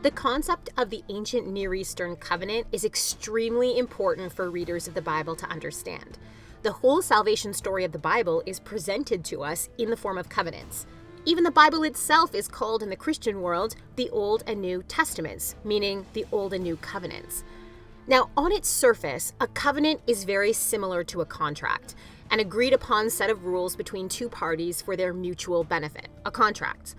The concept of the ancient Near Eastern covenant is extremely important for readers of the Bible to understand. The whole salvation story of the Bible is presented to us in the form of covenants. Even the Bible itself is called in the Christian world the Old and New Testaments, meaning the Old and New Covenants. Now, on its surface, a covenant is very similar to a contract, an agreed upon set of rules between two parties for their mutual benefit, a contract.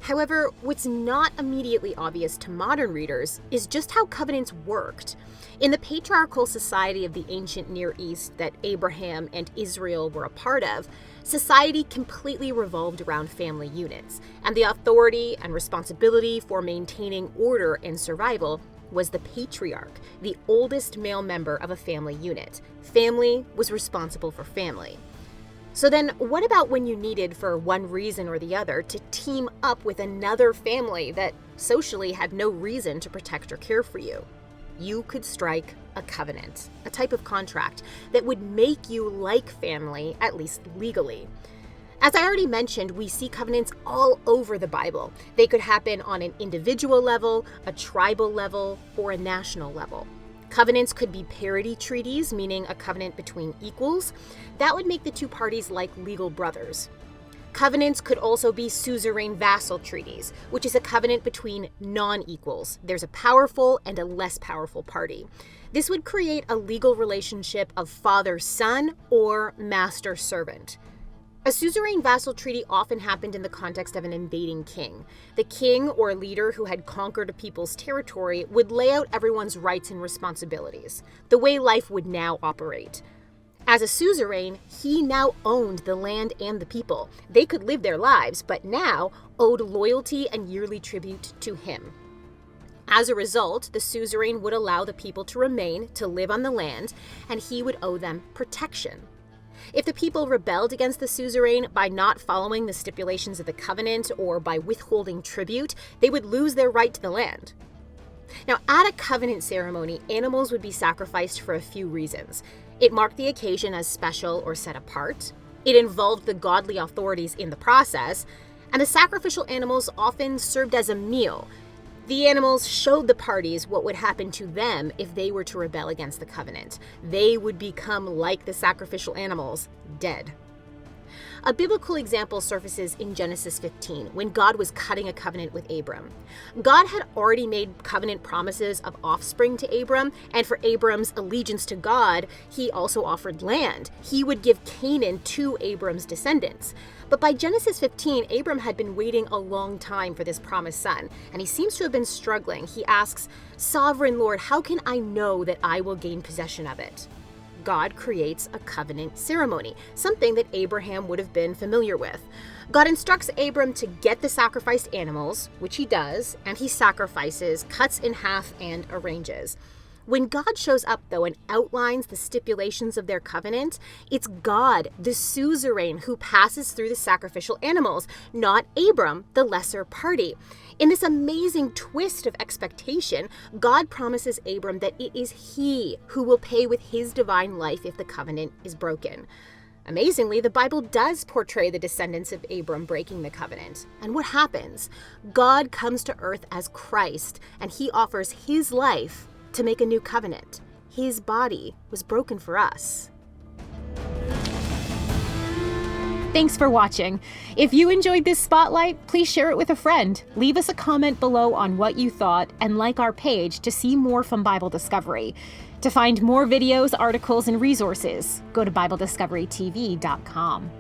However, what's not immediately obvious to modern readers is just how covenants worked. In the patriarchal society of the ancient Near East that Abraham and Israel were a part of, society completely revolved around family units, and the authority and responsibility for maintaining order and survival was the patriarch, the oldest male member of a family unit. Family was responsible for family. So then, what about when you needed, for one reason or the other, to team up with another family that socially had no reason to protect or care for you? You could strike a covenant, a type of contract that would make you like family, at least legally. As I already mentioned, we see covenants all over the Bible. They could happen on an individual level, a tribal level, or a national level. Covenants could be parity treaties, meaning a covenant between equals. That would make the two parties like legal brothers. Covenants could also be suzerain vassal treaties, which is a covenant between non-equals. There's a powerful and a less powerful party. This would create a legal relationship of father-son or master-servant. A suzerain vassal treaty often happened in the context of an invading king. The king or leader who had conquered a people's territory would lay out everyone's rights and responsibilities, the way life would now operate. As a suzerain, he now owned the land and the people. They could live their lives, but now owed loyalty and yearly tribute to him. As a result, the suzerain would allow the people to remain, to live on the land, and he would owe them protection. If the people rebelled against the suzerain by not following the stipulations of the covenant or by withholding tribute, they would lose their right to the land. Now, at a covenant ceremony, animals would be sacrificed for a few reasons. It marked the occasion as special or set apart. It involved the godly authorities in the process, and the sacrificial animals often served as a meal. The animals showed the parties what would happen to them if they were to rebel against the covenant. They would become like the sacrificial animals, dead. A biblical example surfaces in Genesis 15, when God was cutting a covenant with Abram. God had already made covenant promises of offspring to Abram, and for Abram's allegiance to God, he also offered land. He would give Canaan to Abram's descendants. But by Genesis 15, Abram had been waiting a long time for this promised son, and he seems to have been struggling. He asks, "Sovereign Lord, how can I know that I will gain possession of it?" God creates a covenant ceremony, something that Abraham would have been familiar with. God instructs Abram to get the sacrificed animals, which he does, and he sacrifices, cuts in half, and arranges. When God shows up, though, and outlines the stipulations of their covenant, it's God, the suzerain, who passes through the sacrificial animals, not Abram, the lesser party. In this amazing twist of expectation, God promises Abram that it is he who will pay with his divine life if the covenant is broken. Amazingly, the Bible does portray the descendants of Abram breaking the covenant. And what happens? God comes to earth as Christ, and he offers his life to make a new covenant. His body was broken for us. Thanks for watching. If you enjoyed this spotlight, please share it with a friend. Leave us a comment below on what you thought and like our page to see more from Bible Discovery. To find more videos, articles, and resources, go to BibleDiscoveryTV.com.